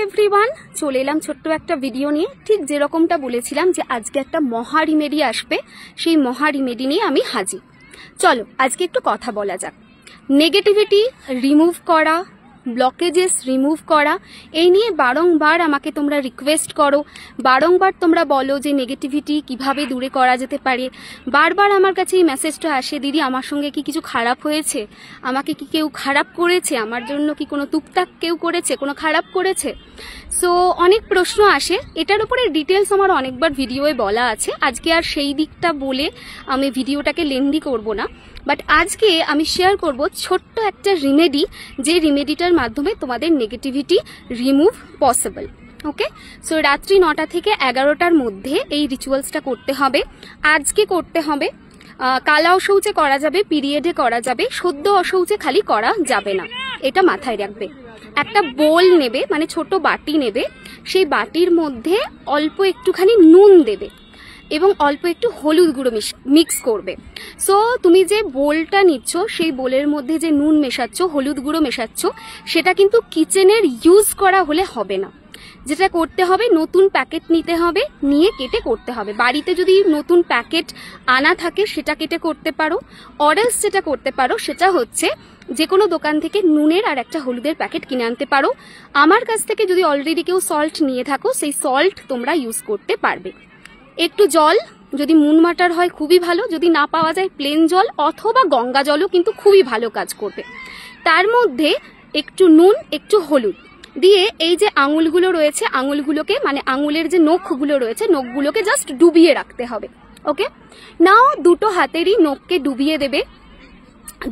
Everyone, চলে এলাম ছোট্ট একটা ভিডিও নিয়ে। ঠিক যেরকমটা বলেছিলাম যে আজকে একটা মহা রিমেডি আসবে, সেই মহা রিমেডি নিয়ে আমি হাজির। চলো আজকে একটু কথা বলা যাক। নেগেটিভিটি রিমুভ করা, ব্লকেজেস রিমুভ করা, এই নিয়ে বারংবার আমাকে তোমরা রিকোয়েস্ট করো, বারংবার তোমরা বলো যে নেগেটিভিটি কিভাবে দূরে করা যেতে পারে। বারবার আমার কাছে এই মেসেজটা আসে, দিদি আমার সঙ্গে কি কিছু খারাপ হয়েছে, আমাকে কি কেউ খারাপ করেছে, আমার জন্য কি কোনো টুকটাক কেউ করেছে, কোনো খারাপ করেছে। সো অনেক প্রশ্ন আসে, এটার উপরে ডিটেলস আমার অনেকবার ভিডিওয়ে বলা আছে। আজকে আর সেই দিকটা বলে আমি ভিডিওটাকে লেন্দি করব না, বাট আজকে আমি শেয়ার করব ছোট্ট একটা রিমেডি, যে রিমেডিটার মাধ্যমে তোমাদের নেগেটিভিটি রিমুভ পসিবল। ওকে, সো রাত্রি 9টা থেকে 11টার মধ্যে এই রিচুয়ালসটা করতে হবে, আজকে করতে হবে। কালা অশৌচে করা যাবে, পিরিয়ডে করা যাবে, সদ্য অশৌচে খালি করা যাবে না, এটা মাথায় রাখবে। একটা বোল নেবে, মানে ছোট বাটি নেবে, সেই বাটির মধ্যে অল্প একটুখানি নুন দেবে এবং অল্প একটু হলুদ গুঁড়ো মিক্স করবে। সো তুমি যে বোলটা নিচ্ছ, সেই বোলের মধ্যে যে নুন মেশাচ্ছ, হলুদ গুঁড়ো মেশাচ্ছ, সেটা কিন্তু কিচেনের ইউজ করা হলে হবে না। যেটা করতে হবে, নতুন প্যাকেট নিতে হবে, নিয়ে কেটে করতে হবে। বাড়িতে যদি নতুন প্যাকেট আনা থাকে সেটা কেটে করতে পারো, অরেলস যেটা করতে পারো সেটা হচ্ছে যে কোনো দোকান থেকে নুনের আর একটা হলুদের প্যাকেট কিনে আনতে পারো। আমার কাছ থেকে যদি অলরেডি কেউ সল্ট নিয়ে থাকো, সেই সল্ট তোমরা ইউজ করতে পারবে। একটু জল, যদি মুন মাটার হয় খুবই ভালো, যদি না পাওয়া যায় প্লেন জল অথবা গঙ্গা জলও কিন্তু খুবই ভালো কাজ করবে। তার মধ্যে একটু নুন, একটু হলুদ দিয়ে এই যে আঙুলগুলো রয়েছে, আঙুলগুলোকে মানে আঙুলের যে নখগুলো রয়েছে, নখগুলোকে জাস্ট ডুবিয়ে রাখতে হবে। ওকে, নাও দুটো হাতেরই নখকে ডুবিয়ে দেবে।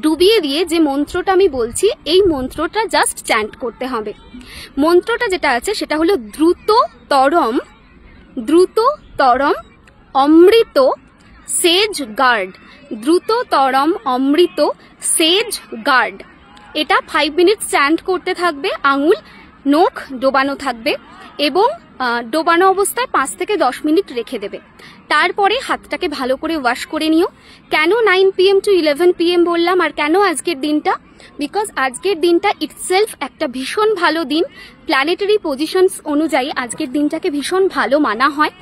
ডুবিয়ে দিয়ে যে মন্ত্রটা আমি বলছি, এই মন্ত্রটা জাস্ট চ্যান্ট করতে হবে। মন্ত্রটা যেটা আছে সেটা হলো দ্রুততরম অমৃত সেজ গার্ড। দ্রুততরম অমৃত সেজ গার্ড, এটা 5 মিনিটস চ্যান্ট করতে থাকবে। আঙুল নখ ডোবানো থাকবে এবং ডোবানো অবস্থায় 5 থেকে 10 মিনিট রেখে দেবে। তারপরে হাতটাকে ভালো করে ওয়াশ করে নিও। কেন 9 PM to 11 PM বললাম, আর কেন আজকের দিনটা? বিকজ আজকের দিনটা ইটসেলফ একটা ভীষণ ভালো দিন। প্ল্যানেটারি পজিশনস অনুযায়ী আজকের দিনটাকে ভীষণ ভালো মানা হয়।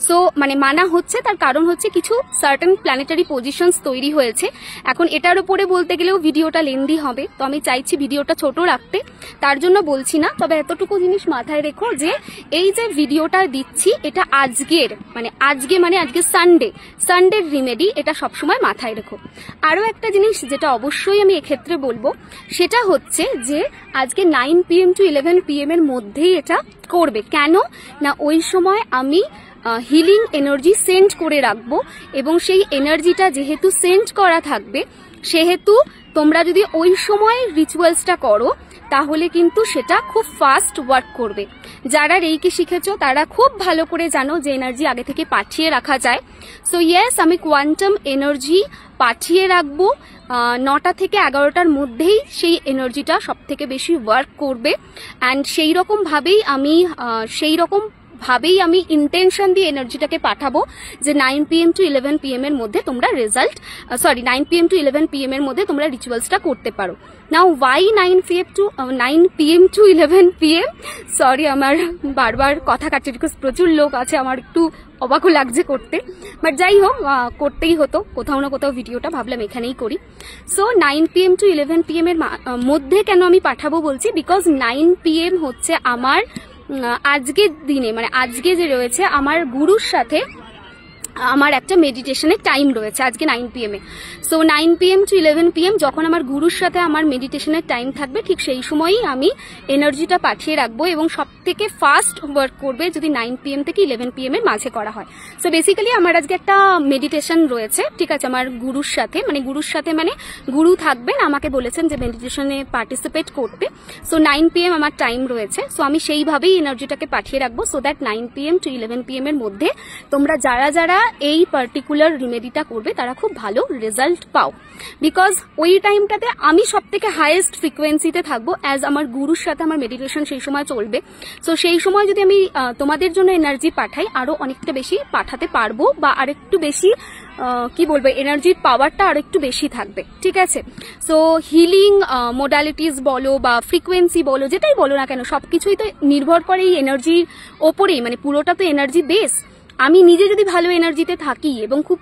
সো মানে মানা হচ্ছে, তার কারণ হচ্ছে কিছু সার্টেন প্ল্যানেটারি পজিশনস তৈরি হয়েছে। এখন এটার উপরে বলতে গেলেও ভিডিওটা লেন্দি হবে, তো আমি চাইছি ভিডিওটা ছোট রাখতে, তার জন্য বলছি না। তবে এতটুকু জিনিস মাথায় রেখো যে এই যে ভিডিওটা দিচ্ছি, এটা আজকের মানে আজকে সানডের রিমেডি, এটা সবসময় মাথায় রেখো। আরও একটা জিনিস যেটা অবশ্যই আমি এক্ষেত্রে বলবো, সেটা হচ্ছে যে আজকে 9 PM to 11 PM এর মধ্যেই এটা করবে। কেন না, ওই সময় আমি হিলিং এনার্জি সেন্ড করে রাখবো, এবং সেই এনার্জিটা যেহেতু সেন্ড করা থাকবে, সেহেতু তোমরা যদি ওই সময় রিচুয়ালসটা করো তাহলে কিন্তু সেটা খুব ফাস্ট ওয়ার্ক করবে। যারা রেইকি শিখেছো তারা খুব ভালো করে জানো যে এনার্জি আগে থেকে পাঠিয়ে রাখা যায়। সো ইয়েস, আমি কোয়ান্টাম এনার্জি পাঠিয়ে রাখবো। 9টা থেকে 11টার মধ্যেই সেই এনার্জিটা সব থেকে বেশি ওয়ার্ক করবে। অ্যান্ড সেই রকম ভাবেই আমি ইন্টেনশন দিয়ে এনার্জিটাকে পাঠাবো যে 9 PM to 11 PM এর মধ্যে তোমরা 9 PM to 11 PM এর মধ্যে তোমরা রিচুয়ালসটা করতে পারো। Now why 9 PM to 11 PM, sorry আমার বারবার কথা কাটছে, বিকজ প্রচুর লোক আছে, আমার একটু অবাকও লাগছে করতে, বাট যাই হোক, করতেই হতো কোথাও না কোথাও ভিডিওটা, ভাবলাম এখানেই করি। সো 9 PM to 11 PM এর মধ্যে কেন আমি পাঠাবো বলছি, বিকজ 9 PM হচ্ছে আমার আজকের দিনে, মানে আজকে যে রয়েছে আমার গুরুর সাথে আমার একটা মেডিটেশনের টাইম রয়েছে আজকে 9 PM A. So 9 PM to 11 PM যখন আমার গুরুর সাথে আমার মেডিটেশনের টাইম থাকবে, ঠিক সেই সময়ই আমি এনার্জিটা পাঠিয়ে রাখবো এবং সব থেকে ফাস্ট ওয়ার্ক করবে যদি 9 PM থেকে 11 PM এর মাঝে করা হয়। সো বেসিক্যালি আমার আজকে একটা মেডিটেশন রয়েছে, ঠিক আছে, আমার গুরুর সাথে মানে গুরু থাকবেন, আমাকে বলেছেন যে মেডিটেশনে পার্টিসিপেট করতে। সো 9 PM আমার টাইম রয়েছে, সো আমি সেইভাবেই এনার্জিটাকে পাঠিয়ে রাখবো, so that 9 PM to 11 PM এর মধ্যে তোমরা যারা এই পার্টিকুলার রিমেডিটা করবে তারা খুব ভালো রেজাল্ট পাও। বিকজ ওই টাইমটাতে আমি সব থেকে হাইয়েস্ট ফ্রিকোয়েন্সিতে থাকবো, অ্যাজ আমার গুরুর সাথে আমার মেডিটেশন সেই সময় চলবে। সো সেই সময় যদি আমি তোমাদের জন্য এনার্জি পাঠাই, আরো অনেকটা বেশি পাঠাতে পারবো, বা আরেকটু বেশি কি বলবো, এনার্জির পাওয়ারটা আর একটু বেশি থাকবে, ঠিক আছে। সো হিলিং মোডালিটিস বলো বা ফ্রিকোয়েন্সি বলো, যেটাই বলো না কেন, সবকিছুই তো নির্ভর করে এই এনার্জির ওপরেই, মানে পুরোটা তো এনার্জি বেস। আমি নিজে যদি ভালো এনার্জিতে থাকি এবং খুব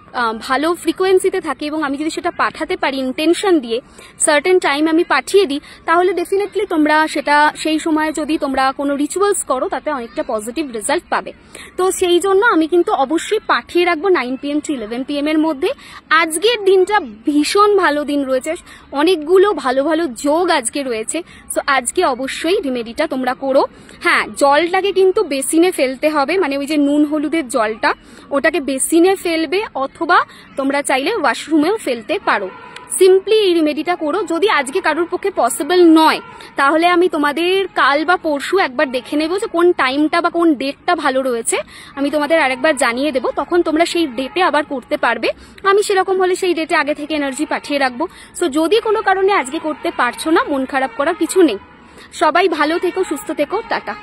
ভালো ফ্রিকোয়েন্সিতে থাকি, এবং আমি যদি সেটা পাঠাতে পারি ইন্টেনশন দিয়ে, সার্টেন টাইম আমি পাঠিয়ে দিই, তাহলে ডেফিনেটলি তোমরা সেটা সেই সময় যদি তোমরা কোনো রিচুয়ালস করো তাতে অনেকটা পজিটিভ রেজাল্ট পাবে। তো সেই জন্য আমি কিন্তু অবশ্যই পাঠিয়ে রাখবো 9 PM to 11 PM এর মধ্যে। আজকের দিনটা ভীষণ ভালো দিন রয়েছে, অনেকগুলো ভালো ভালো যোগ আজকে রয়েছে। সো আজকে অবশ্যই রিমেডিটা তোমরা করো। হ্যাঁ, জলটাকে কিন্তু বেসিনে ফেলতে হবে, মানে ওই যে নুন হলুদের জলটা, ওটাকে বেসিনে ফেলবে, অথবা তোমরা চাইলে ওয়াশরুমেও ফেলতে পারো। সিম্পলি এই রেমেডিটা করো। যদি আজকে কারোর পক্ষে পসিবল নয়, তাহলে আমি তোমাদের কাল বা পরশু একবার দেখে নেবো যে কোন টাইমটা বা কোন ডেটটা ভালো রয়েছে, আমি তোমাদের আরেকবার জানিয়ে দেবো, তখন তোমরা সেই ডেটে আবার করতে পারবে। আমি সেরকম হলে সেই ডেটে আগে থেকে এনার্জি পাঠিয়ে রাখবো। সো যদি কোনো কারণে আজকে করতে পারছো না, মন খারাপ করার কিছু নেই। সবাই ভালো থেকো, সুস্থ থেকো, টাটা।